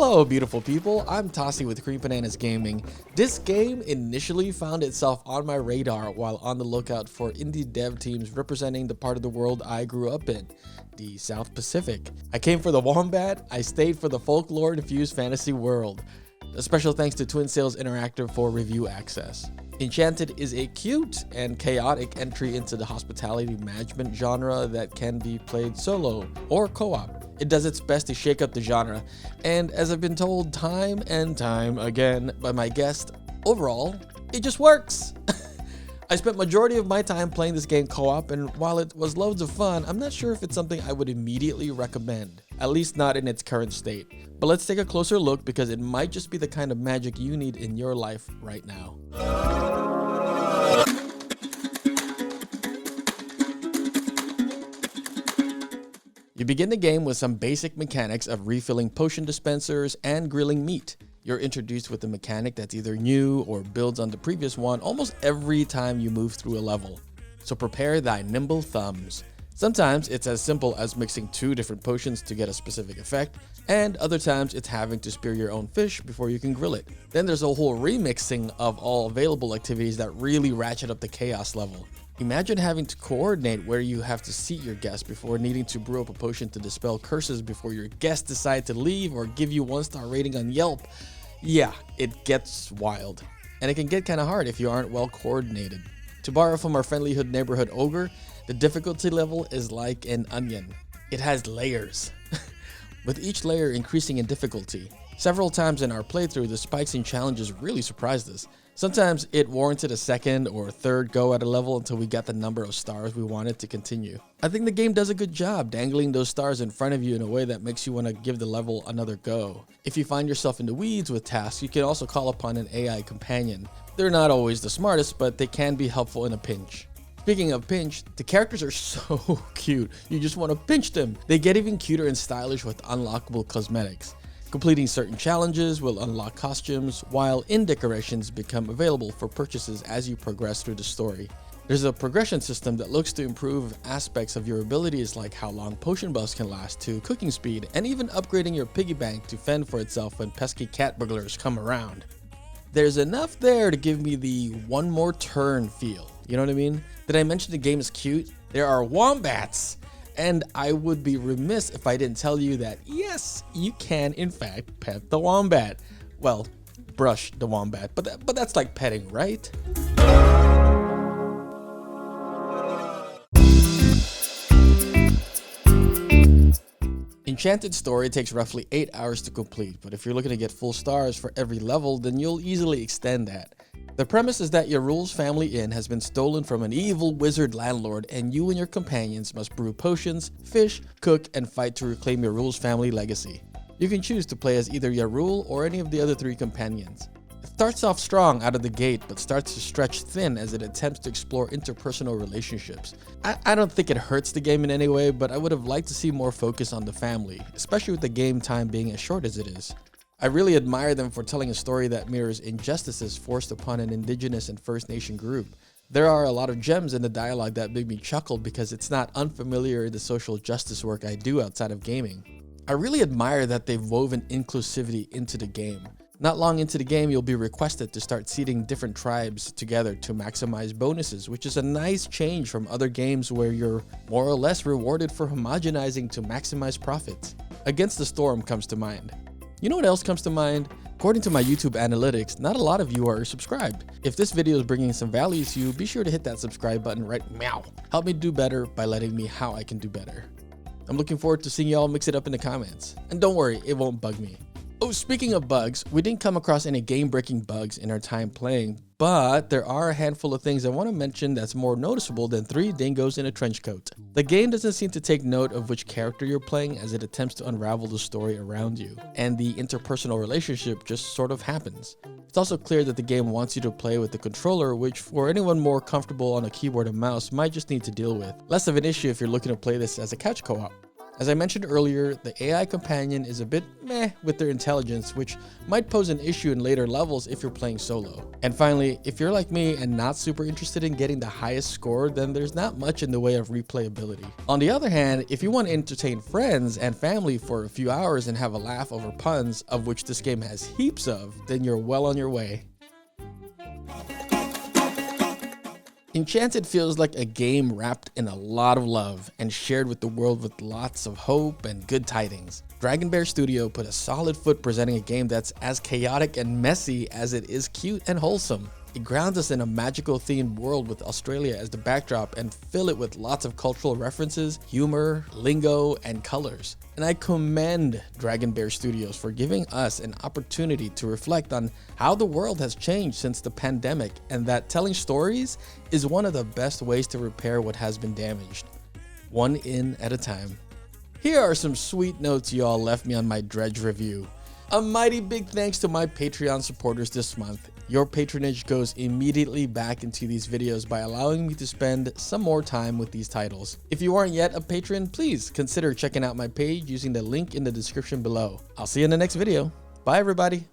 Hello beautiful people, I'm Tossie with Kreenpananas Gaming. This game initially found itself on my radar while on the lookout for indie dev teams representing the part of the world I grew up in, the South Pacific. I came for the wombat, I stayed for the folklore-infused fantasy world. A special thanks to Twin Sails Interactive for review access. Innchanted is a cute and chaotic entry into the hospitality management genre that can be played solo or co-op. It does its best to shake up the genre, and as I've been told time and time again by my guest, overall, it just works! I spent majority of my time playing this game co-op, and while it was loads of fun, I'm not sure if it's something I would immediately recommend, at least not in its current state. But let's take a closer look because it might just be the kind of magic you need in your life right now. You begin the game with some basic mechanics of refilling potion dispensers and grilling meat. You're introduced with a mechanic that's either new or builds on the previous one almost every time you move through a level. So prepare thy nimble thumbs. Sometimes it's as simple as mixing two different potions to get a specific effect, and other times it's having to spear your own fish before you can grill it. Then there's a whole remixing of all available activities that really ratchet up the chaos level. Imagine having to coordinate where you have to seat your guests before needing to brew up a potion to dispel curses before your guests decide to leave or give you 1-star rating on Yelp. Yeah, it gets wild. And it can get kinda hard if you aren't well coordinated. To borrow from our friendly hood neighborhood ogre, the difficulty level is like an onion. It has layers, with each layer increasing in difficulty. Several times in our playthrough, the spikes and challenges really surprised us. Sometimes it warranted a second or third go at a level until we got the number of stars we wanted to continue. I think the game does a good job dangling those stars in front of you in a way that makes you want to give the level another go. If you find yourself in the weeds with tasks, you can also call upon an AI companion. They're not always the smartest, but they can be helpful in a pinch. Speaking of pinch, the characters are so cute, you just want to pinch them. They get even cuter and stylish with unlockable cosmetics. Completing certain challenges will unlock costumes, while in-decorations become available for purchases as you progress through the story. There's a progression system that looks to improve aspects of your abilities like how long potion buffs can last to cooking speed, and even upgrading your piggy bank to fend for itself when pesky cat burglars come around. There's enough there to give me the one more turn feel, you know what I mean? Did I mention the game is cute? There are wombats! And I would be remiss if I didn't tell you that yes, you can in fact pet the wombat. Well, brush the wombat, but that's like petting, right? Enchanted story takes roughly 8 hours to complete, but if you're looking to get full stars for every level, then you'll easily extend that. The premise is that your Rules family inn has been stolen from an evil wizard landlord, and you and your companions must brew potions, fish, cook, and fight to reclaim your Rules family legacy. You can choose to play as either Yarul or any of the other 3 companions. It starts off strong out of the gate, but starts to stretch thin as it attempts to explore interpersonal relationships. I don't think it hurts the game in any way, but I would have liked to see more focus on the family, especially with the game time being as short as it is. I really admire them for telling a story that mirrors injustices forced upon an indigenous and First Nation group. There are a lot of gems in the dialogue that made me chuckle because it's not unfamiliar in the social justice work I do outside of gaming. I really admire that they've woven inclusivity into the game. Not long into the game, you'll be requested to start seeding different tribes together to maximize bonuses, which is a nice change from other games where you're more or less rewarded for homogenizing to maximize profits. Against the Storm comes to mind. You know what else comes to mind? According to my YouTube analytics, not a lot of you are subscribed. If this video is bringing some value to you, be sure to hit that subscribe button right meow. Help me do better by letting me how I can do better. I'm looking forward to seeing y'all mix it up in the comments. And don't worry, it won't bug me. Oh, speaking of bugs, we didn't come across any game-breaking bugs in our time playing, but there are a handful of things I want to mention that's more noticeable than 3 dingoes in a trench coat. The game doesn't seem to take note of which character you're playing as it attempts to unravel the story around you, and the interpersonal relationship just sort of happens. It's also clear that the game wants you to play with the controller, which for anyone more comfortable on a keyboard and mouse might just need to deal with. Less of an issue if you're looking to play this as a couch co-op. As I mentioned earlier, the AI companion is a bit meh with their intelligence, which might pose an issue in later levels if you're playing solo. And finally, if you're like me and not super interested in getting the highest score, then there's not much in the way of replayability. On the other hand, if you want to entertain friends and family for a few hours and have a laugh over puns, of which this game has heaps of, then you're well on your way. Enchanted feels like a game wrapped in a lot of love and shared with the world with lots of hope and good tidings. Dragon Bear Studio put a solid foot presenting a game that's as chaotic and messy as it is cute and wholesome. It grounds us in a magical themed world with Australia as the backdrop and fill it with lots of cultural references, humor, lingo, and colors. And I commend Dragon Bear Studios for giving us an opportunity to reflect on how the world has changed since the pandemic, and that telling stories is one of the best ways to repair what has been damaged, one in at a time. Here are some sweet notes y'all left me on my Dredge review. A mighty big thanks to my Patreon supporters this month. Your patronage goes immediately back into these videos by allowing me to spend some more time with these titles. If you aren't yet a patron, please consider checking out my page using the link in the description below. I'll see you in the next video. Bye everybody.